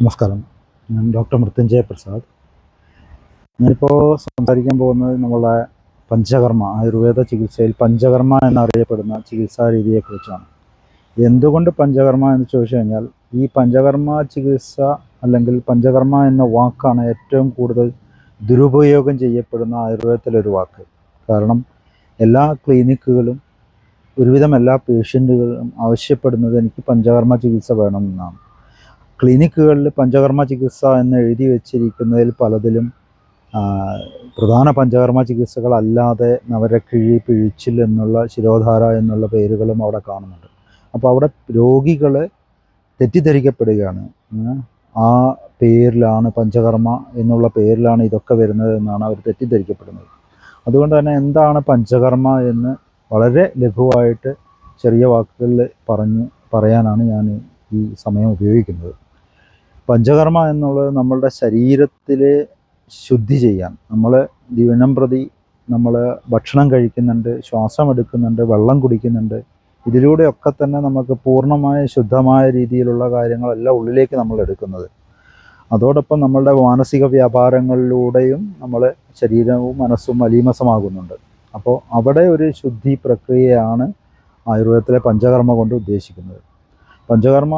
നമസ്കാരം. ഞാൻ ഡോക്ടർ മൃത്യുഞ്ജയ പ്രസാദ്. ഞാനിപ്പോൾ സംസാരിക്കാൻ പോകുന്നത് നമ്മളെ പഞ്ചകർമ്മ, ആയുർവേദ ചികിത്സയിൽ പഞ്ചകർമ്മ എന്നറിയപ്പെടുന്ന ചികിത്സാ രീതിയെക്കുറിച്ചാണ്. എന്തുകൊണ്ട് പഞ്ചകർമ്മ എന്ന് ചോദിച്ചു കഴിഞ്ഞാൽ, ഈ പഞ്ചകർമ്മ ചികിത്സ അല്ലെങ്കിൽ പഞ്ചകർമ്മ എന്ന വാക്കാണ് ഏറ്റവും കൂടുതൽ ദുരുപയോഗം ചെയ്യപ്പെടുന്ന ആയുർവേദത്തിലൊരു വാക്ക്. കാരണം എല്ലാ ക്ലിനിക്കുകളും ഒരുവിധം എല്ലാ പേഷ്യൻറ്റുകളും ആവശ്യപ്പെടുന്നത് എനിക്ക് പഞ്ചകർമ്മ ചികിത്സ വേണമെന്നാണ്. ക്ലിനിക്കുകളിൽ പഞ്ചകർമ്മ ചികിത്സ എന്ന് എഴുതി വച്ചിരിക്കുന്നതിൽ പലതിലും പ്രധാന പഞ്ചകർമ്മ ചികിത്സകളല്ലാതെ നവരക്കിഴി, പിഴിച്ചിൽ എന്നുള്ള ശിരോധാര എന്നുള്ള പേരുകളും അവിടെ കാണുന്നുണ്ട്. അപ്പോൾ അവിടെ രോഗികൾ തെറ്റിദ്ധരിക്കപ്പെടുകയാണ്. ആ പേരിലാണ്, പഞ്ചകർമ്മ എന്നുള്ള പേരിലാണ് ഇതൊക്കെ വരുന്നത് എന്നാണ് അവർ തെറ്റിദ്ധരിക്കപ്പെടുന്നത്. അതുകൊണ്ട് തന്നെ എന്താണ് പഞ്ചകർമ്മ എന്ന് വളരെ ലഘുവായിട്ട് ചെറിയ വാക്കുകളിൽ പറയാനാണ് ഞാൻ ഈ സമയം ഉപയോഗിക്കുന്നത്. പഞ്ചകർമ്മ എന്നുള്ളത് നമ്മളുടെ ശരീരത്തിലെ ശുദ്ധി ചെയ്യാൻ, നമ്മൾ ദിനം പ്രതി നമ്മൾ ഭക്ഷണം കഴിക്കുന്നുണ്ട്, ശ്വാസം എടുക്കുന്നുണ്ട്, വെള്ളം കുടിക്കുന്നുണ്ട്. ഇതിലൂടെയൊക്കെ തന്നെ നമുക്ക് പൂർണ്ണമായ ശുദ്ധമായ രീതിയിലുള്ള കാര്യങ്ങളെല്ലാം ഉള്ളിലേക്ക് നമ്മൾ എടുക്കുന്നത്. അതോടൊപ്പം നമ്മളുടെ മാനസിക വ്യാപാരങ്ങളിലൂടെയും നമ്മൾ ശരീരവും മനസ്സും മലീമസമാകുന്നുണ്ട്. അപ്പോൾ അവിടെ ഒരു ശുദ്ധി പ്രക്രിയയാണ് ആയുർവേദത്തിലെ പഞ്ചകർമ്മ കൊണ്ട് ഉദ്ദേശിക്കുന്നത്. പഞ്ചകർമ്മ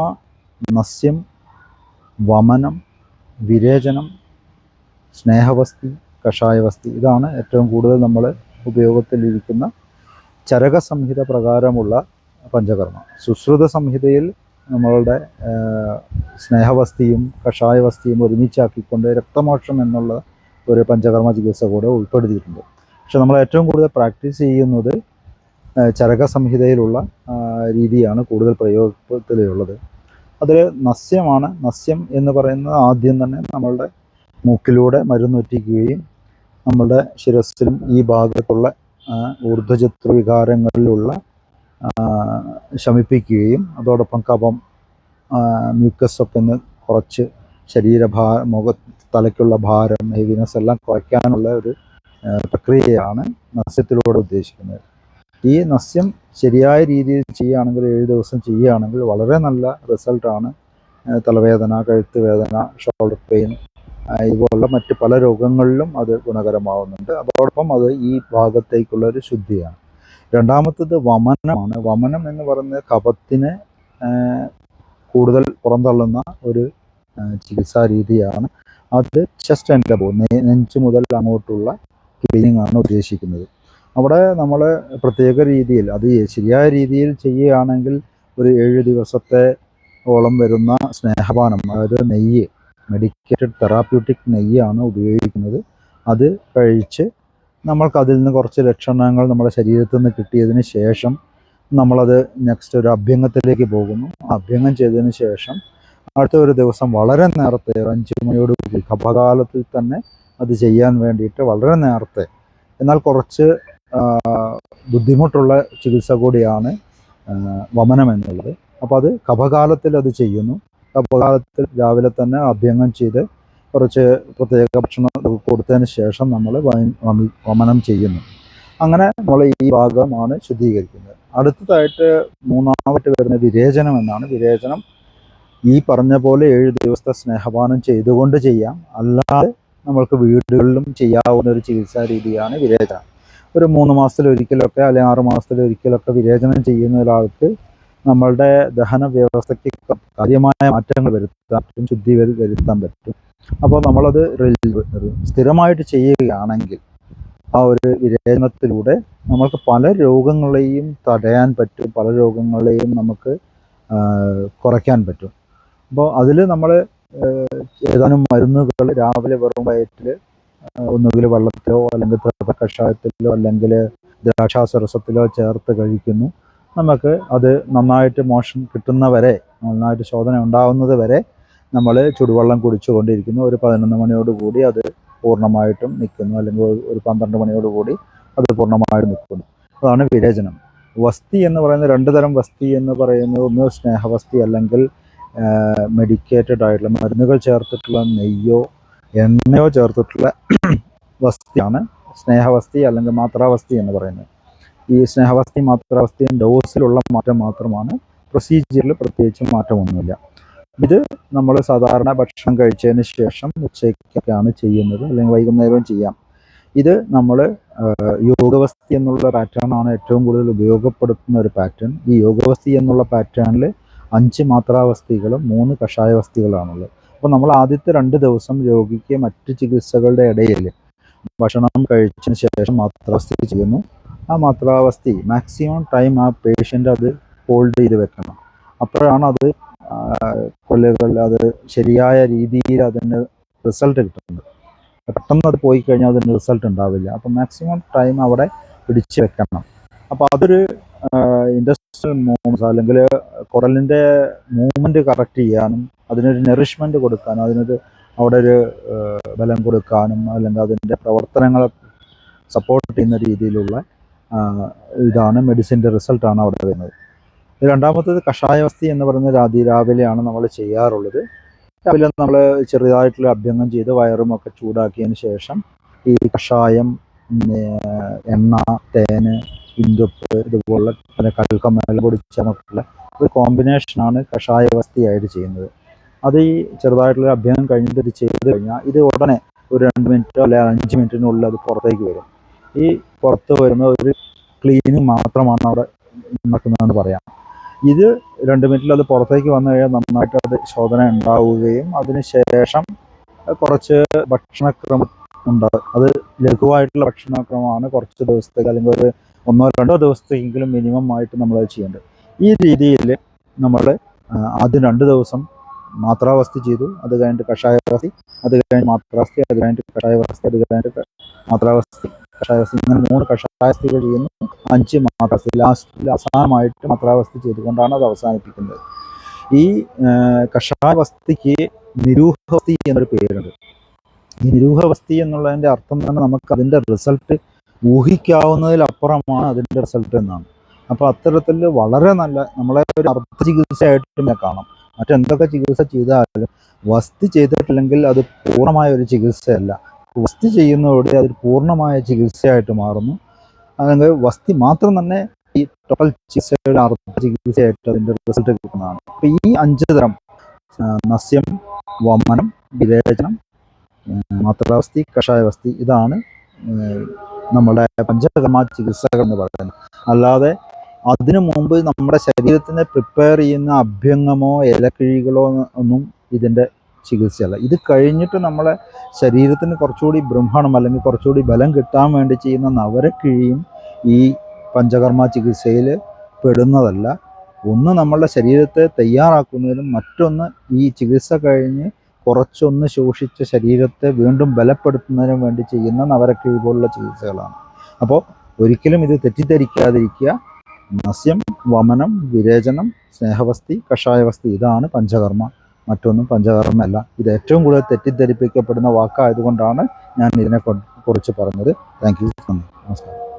നസ്യം, വമനം, വിരേചനം, സ്നേഹവസ്തി, കഷായവസ്തി, ഇതാണ് ഏറ്റവും കൂടുതൽ നമ്മൾ ഉപയോഗത്തിലിരിക്കുന്ന ചരകസംഹിത പ്രകാരമുള്ള പഞ്ചകർമ്മ. സുശ്രുത സംഹിതയിൽ നമ്മളുടെ സ്നേഹവസ്തിയും കഷായവസ്തിയും ഒരുമിച്ചാക്കിക്കൊണ്ട് രക്തമോക്ഷം എന്നുള്ള ഒരു പഞ്ചകർമ്മ ചികിത്സ കൂടെ ഉൾപ്പെടുത്തിയിട്ടുണ്ട്. പക്ഷെ നമ്മൾ ഏറ്റവും കൂടുതൽ പ്രാക്ടീസ് ചെയ്യുന്നത് ചരകസംഹിതയിലുള്ള രീതിയാണ് കൂടുതൽ പ്രയോഗത്തിലുള്ളത്. അതിൽ നസ്യമാണ്. നസ്യം എന്ന് പറയുന്നത് ആദ്യം തന്നെ നമ്മളുടെ മൂക്കിലൂടെ മരുന്നൊറ്റിക്കുകയും നമ്മളുടെ ശിരസ്സിലും ഈ ഭാഗത്തുള്ള ഊർധ്വചത്ര വികാരങ്ങളിലുള്ള ശമിപ്പിക്കുകയും അതോടൊപ്പം കഫം, മ്യൂക്കസൊക്കെ ഒന്ന് കുറച്ച് തലയ്ക്കുള്ള ഭാരം, ഹെവിനെസ് എല്ലാം കുറയ്ക്കാനുള്ള ഒരു പ്രക്രിയയാണ് നസ്യത്തിലൂടെ ഉദ്ദേശിക്കുന്നത്. ഈ നസ്യം ശരിയായ രീതിയിൽ ചെയ്യുകയാണെങ്കിൽ, 7 ദിവസം ചെയ്യുകയാണെങ്കിൽ വളരെ നല്ല റിസൾട്ടാണ്. തലവേദന, കഴുത്ത് വേദന, ഷോൾഡർ പെയിൻ, ഇതുപോലുള്ള മറ്റ് പല രോഗങ്ങളിലും അത് ഗുണകരമാവുന്നുണ്ട്. അതോടൊപ്പം അത് ഈ ഭാഗത്തേക്കുള്ള ഒരു ശുദ്ധിയാണ്. രണ്ടാമത്തത് വമനമാണ്. വമനം എന്ന് പറയുന്നത് കഫത്തിനെ കൂടുതൽ പുറന്തള്ളുന്ന ഒരു ചികിത്സാ രീതിയാണ്. അത് ചെസ്റ്റ് ആൻഡ് എൽബോ, നെഞ്ച് മുതൽ അങ്ങോട്ടുള്ള ക്ലീനിങ് ആണ് ഉദ്ദേശിക്കുന്നത്. അവിടെ നമ്മൾ പ്രത്യേക രീതിയിൽ, അത് ശരിയായ രീതിയിൽ ചെയ്യുകയാണെങ്കിൽ ഒരു 7 ദിവസത്തെ ഓളം വരുന്ന സ്നേഹപാനം, അതായത് നെയ്യ്, മെഡിക്കേറ്റഡ് തെറാപ്യൂട്ടിക് നെയ്യാണ് ഉപയോഗിക്കുന്നത്. അത് കഴിച്ച് നമ്മൾക്കതിൽ നിന്ന് കുറച്ച് ലക്ഷണങ്ങൾ നമ്മുടെ ശരീരത്തിൽ നിന്ന് കിട്ടിയതിന് ശേഷം നമ്മളത് നെക്സ്റ്റ് ഒരു അഭ്യംഗത്തിലേക്ക് പോകുന്നു. അഭ്യംഗം ചെയ്തതിന് ശേഷം അടുത്ത ഒരു ദിവസം വളരെ നേരത്തെ 5 മണിയോടുകൂടി കഫകാലത്തിൽ തന്നെ അത് ചെയ്യാൻ വേണ്ടിയിട്ട് വളരെ നേരത്തെ, എന്നാൽ കുറച്ച് ബുദ്ധിമുട്ടുള്ള ചികിത്സ കൂടിയാണ് വമനം എന്നുള്ളത്. അപ്പോൾ അത് കഫകാലത്തിൽ അത് ചെയ്യുന്നു. കഫകാലത്തിൽ രാവിലെ തന്നെ അഭ്യംഗം ചെയ്ത് കുറച്ച് പ്രത്യേക ഭക്ഷണം കൊടുത്തതിന് ശേഷം നമ്മൾ വമനം ചെയ്യുന്നു. അങ്ങനെ നമ്മൾ ഈ ഭാഗമാണ് ശുദ്ധീകരിക്കുന്നത്. അടുത്തതായിട്ട് മൂന്നാമത്തെ വരുന്ന വിരേചനം എന്നാണ്. വിരേചനം ഈ പറഞ്ഞ പോലെ 7 ദിവസത്തെ സ്നേഹപാനം ചെയ്തുകൊണ്ട് ചെയ്യാം, അല്ലാതെ നമ്മൾക്ക് വീടുകളിലും ചെയ്യാവുന്ന ഒരു ചികിത്സാ രീതിയാണ് വിരേചനം. ഒരു 3 മാസത്തിലൊരിക്കലൊക്കെ അല്ലെങ്കിൽ 6 മാസത്തിലൊരിക്കലൊക്കെ വിരേചനം ചെയ്യുന്ന ഒരാൾക്ക് നമ്മളുടെ ദഹന വ്യവസ്ഥയ്ക്ക് കാര്യമായ മാറ്റങ്ങൾ വരുത്താൻ പറ്റും, ശുദ്ധി വരുത്താൻ പറ്റും. അപ്പോൾ നമ്മളത് സ്ഥിരമായിട്ട് ചെയ്യുകയാണെങ്കിൽ ആ ഒരു വിരേചനത്തിലൂടെ നമ്മൾക്ക് പല രോഗങ്ങളെയും തടയാൻ പറ്റും, പല രോഗങ്ങളെയും നമുക്ക് കുറയ്ക്കാൻ പറ്റും. അപ്പോൾ അതിൽ നമ്മൾ ഏതാനും മരുന്നുകൾ രാവിലെ വെറും വയറ്റിൽ ഒന്നുകിൽ വെള്ളത്തിലോ അല്ലെങ്കിൽ കഷായത്തിലോ അല്ലെങ്കിൽ ദ്രാക്ഷാസരസത്തിലോ ചേർത്ത് കഴിക്കുന്നു. നമുക്ക് അത് നന്നായിട്ട് മോഷൻ കിട്ടുന്നവരെ, നന്നായിട്ട് ശോധന ഉണ്ടാകുന്നത് വരെ നമ്മൾ ചുടുവെള്ളം കുടിച്ചുകൊണ്ടിരിക്കുന്നു. ഒരു 11 മണിയോടുകൂടി അത് പൂർണ്ണമായിട്ടും നിൽക്കുന്നു, അല്ലെങ്കിൽ ഒരു 12 മണിയോടുകൂടി അത് പൂർണ്ണമായിട്ടും നിൽക്കുന്നു. അതാണ് വിരേചനം. വസ്തി എന്ന് പറയുന്നത് 2 തരം വസ്തി എന്ന് പറയുന്നത്, ഒന്ന് സ്നേഹവസ്തി അല്ലെങ്കിൽ മെഡിക്കേറ്റഡ് ആയിട്ടുള്ള മരുന്നുകൾ ചേർത്തിട്ടുള്ള നെയ്യോ എണ്ണയോ ചേർത്തിട്ടുള്ള വസ്തിയാണ് സ്നേഹവസ്തി അല്ലെങ്കിൽ മാത്രാവസ്തി എന്ന് പറയുന്നത്. ഈ സ്നേഹവസ്തി മാത്രാവസ്തിയും ഡോസിലുള്ള മാറ്റം മാത്രമാണ്, പ്രൊസീജിയറിൽ പ്രത്യേകിച്ച് മാറ്റമൊന്നുമില്ല. ഇത് നമ്മൾ സാധാരണ ഭക്ഷണം കഴിച്ചതിന് ശേഷം ഉച്ചയ്ക്കൊക്കെയാണ് ചെയ്യുന്നത്, അല്ലെങ്കിൽ വൈകുന്നേരവും ചെയ്യാം. ഇത് നമ്മൾ യോഗവസ്തി എന്നുള്ള പാറ്റേൺ ആണ് ഏറ്റവും കൂടുതൽ ഉപയോഗപ്പെടുത്തുന്ന ഒരു പാറ്റേൺ. ഈ യോഗവസ്തി എന്നുള്ള പാറ്റേണിൽ 5 മാത്രാവസ്ഥികളും 3 കഷായവസ്തികളാണുള്ളത്. അപ്പോൾ നമ്മൾ ആദ്യത്തെ 2 ദിവസം രോഗിക്ക് മറ്റ് ചികിത്സകളുടെ ഇടയിൽ ഭക്ഷണം കഴിച്ചതിന് ശേഷം മാത്രാവസ്ഥി ചെയ്യുന്നു. ആ മാത്രാവസ്ഥി മാക്സിമം ടൈം ആ പേഷ്യൻ്റ് അത് ഹോൾഡ് ചെയ്ത് വെക്കണം. അപ്പോഴാണ് അത് കൊല്ലുകൾ അത് ശരിയായ രീതിയിൽ അതിന് റിസൾട്ട് കിട്ടുന്നത്. പെട്ടെന്ന് അത് പോയി കഴിഞ്ഞാൽ അതിന് റിസൾട്ട് ഉണ്ടാവില്ല. അപ്പോൾ മാക്സിമം ടൈം അവിടെ പിടിച്ച് വെക്കണം. അപ്പോൾ അതൊരു ഇൻഡസ്ട്രിയൽ മൂവ്മെൻറ്റ്സ് അല്ലെങ്കിൽ കുടലിൻ്റെ മൂവ്മെൻറ്റ് കറക്റ്റ് ചെയ്യാനും അതിനൊരു നറിഷ്മെൻറ്റ് കൊടുക്കാനും അതിനൊരു അവിടെ ഒരു ബലം കൊടുക്കാനും അല്ലെങ്കിൽ അതിൻ്റെ പ്രവർത്തനങ്ങളെ സപ്പോർട്ട് ചെയ്യുന്ന രീതിയിലുള്ള ഇതാണ് മെഡിസിൻ്റെ റിസൾട്ടാണ് അവിടെ വരുന്നത്. രണ്ടാമത്തേത് കഷായവസ്തി എന്ന് പറയുന്നത് രാവിലെയാണ് നമ്മൾ ചെയ്യാറുള്ളത്. രാവിലെ നമ്മൾ ചെറുതായിട്ടുള്ള അഭ്യംഗം ചെയ്ത് വയറുമൊക്കെ ചൂടാക്കിയതിന് ശേഷം ഈ കഷായം, എണ്ണ, തേന്, ഇന്ദുപ്പ് ഇതുപോലുള്ള പിന്നെ കൽക്കം മേലെ പൊടിച്ചമൊക്കെയുള്ള ഒരു കോമ്പിനേഷനാണ് കഷായവസ്തിയായിട്ട് ചെയ്യുന്നത്. അത് ഈ ചെറുതായിട്ടുള്ള അഭ്യംഗം കഴിഞ്ഞിട്ട് ഇത് ചെയ്ത് കഴിഞ്ഞാൽ ഇത് ഉടനെ ഒരു 2 മിനിറ്റോ അല്ലെങ്കിൽ 5 മിനിറ്റിനുള്ളിൽ അത് പുറത്തേക്ക് വരും. ഈ പുറത്ത് വരുന്ന ഒരു ക്ലീനിങ് മാത്രമാണ് അവിടെ നടക്കുന്നതെന്ന് പറയാം. ഇത് 2 മിനിറ്റിൽ അത് പുറത്തേക്ക് വന്നു കഴിഞ്ഞാൽ നന്നായിട്ട് അത് ശോധന ഉണ്ടാവുകയും അതിനുശേഷം കുറച്ച് ഭക്ഷണക്രമം ഉണ്ട്. അത് ലഘുവായിട്ടുള്ള ഭക്ഷണക്രമമാണ്. കുറച്ച് ദിവസത്തേക്ക് അല്ലെങ്കിൽ ഒരു 1-2 ദിവസത്തേക്കെങ്കിലും മിനിമം ആയിട്ട് നമ്മളത് ചെയ്യേണ്ടത്. ഈ രീതിയിൽ നമ്മൾ ആദ്യം 2 ദിവസം മാത്രാവസ്തി ചെയ്തു, അത് കഴിഞ്ഞിട്ട് കഷായവസ്തി, അത് കഴിഞ്ഞ് മാത്രാവസ്തി, അത് കഴിഞ്ഞിട്ട് കഷായവസ്തി, അത് കഴിഞ്ഞിട്ട് മാത്രാവസ്തി, കഷായവസ്തി, ഇങ്ങനെ 3 കഷായവസ്തികൾ ചെയ്യുന്നു. 5 മാത്രാവസ്തി, ലാസ്റ്റിൽ അവസാനമായിട്ട് മാത്രാവസ്തി ചെയ്തുകൊണ്ടാണ് അത് അവസാനിപ്പിക്കുന്നത്. ഈ കഷായവസ്തിക്ക് നിരൂഹവസ്തി എന്നൊരു പേരുണ്ട്. ഈ നിരൂഹവസ്തി എന്നുള്ളതിൻ്റെ അർത്ഥം തന്നെ നമുക്ക് അതിൻ്റെ റിസൾട്ട് ഊഹിക്കാവുന്നതിലപ്പുറമാണ് അതിൻ്റെ റിസൾട്ട് എന്നാണ്. അപ്പോൾ അത്തരത്തിൽ വളരെ നല്ല നമ്മളെ ഒരു അർത്ഥ ചികിത്സയായിട്ടും കാണാം. മറ്റെന്തൊക്കെ ചികിത്സ ചെയ്താലും വസ്തി ചെയ്തിട്ടില്ലെങ്കിൽ അത് പൂർണ്ണമായ ഒരു ചികിത്സയല്ല. വസ്തി ചെയ്യുന്നതോടെ അത് പൂർണ്ണമായ ചികിത്സയായിട്ട് മാറുന്നു. അല്ലെങ്കിൽ വസ്തി മാത്രം തന്നെ ഈ ടോട്ടൽ ചികിത്സയുടെ അർത്ഥ ചികിത്സയായിട്ട് അതിൻ്റെ റിസൾട്ട് കിട്ടുന്നതാണ്. അപ്പോൾ ഈ 5 തരം നസ്യം, വമനം, വിരേചനം, മാത്രാവസ്തി, കഷായവസ്തി ഇതാണ് നമ്മുടെ പഞ്ചകർമ്മ ചികിത്സകൾ എന്ന് പറയുന്നത്. അല്ലാതെ അതിനു മുമ്പ് നമ്മുടെ ശരീരത്തിനെ പ്രിപ്പയർ ചെയ്യുന്ന അഭ്യംഗമോ ഇലക്കിഴികളോ ഒന്നും ഇതിൻ്റെ ചികിത്സയല്ല. ഇത് കഴിഞ്ഞിട്ട് നമ്മളെ ശരീരത്തിന് കുറച്ചുകൂടി ബ്രഹ്മണം അല്ലെങ്കിൽ കുറച്ചുകൂടി ബലം കിട്ടാൻ വേണ്ടി ചെയ്യുന്ന നവരക്കിഴിയും ഈ പഞ്ചകർമ്മ ചികിത്സയിൽ പെടുന്നതല്ല. ഒന്ന് നമ്മളുടെ ശരീരത്തെ തയ്യാറാക്കുന്നതിനും മറ്റൊന്ന് ഈ ചികിത്സ കഴിഞ്ഞ് കുറച്ചൊന്ന് ശോഷിച്ച ശരീരത്തെ വീണ്ടും ബലപ്പെടുത്തുന്നതിനും വേണ്ടി ചെയ്യുന്ന നവരക്കിഴി പോലുള്ള ചികിത്സകളാണ്. അപ്പോൾ ഒരിക്കലും ഇത് തെറ്റിദ്ധരിക്കാതിരിക്കുക. നസ്യം, വമനം, വിരേചനം, സ്നേഹവസ്തി, കഷായവസ്തി ഇതാണ് പഞ്ചകർമ്മ. മറ്റൊന്നും പഞ്ചകർമ്മയല്ല. ഇത് ഏറ്റവും കൂടുതൽ തെറ്റിദ്ധരിപ്പിക്കപ്പെടുന്ന വാക്കായതുകൊണ്ടാണ് ഞാൻ ഇതിനെ കുറിച്ച് പറഞ്ഞത്. Thank you. നമസ്കാരം.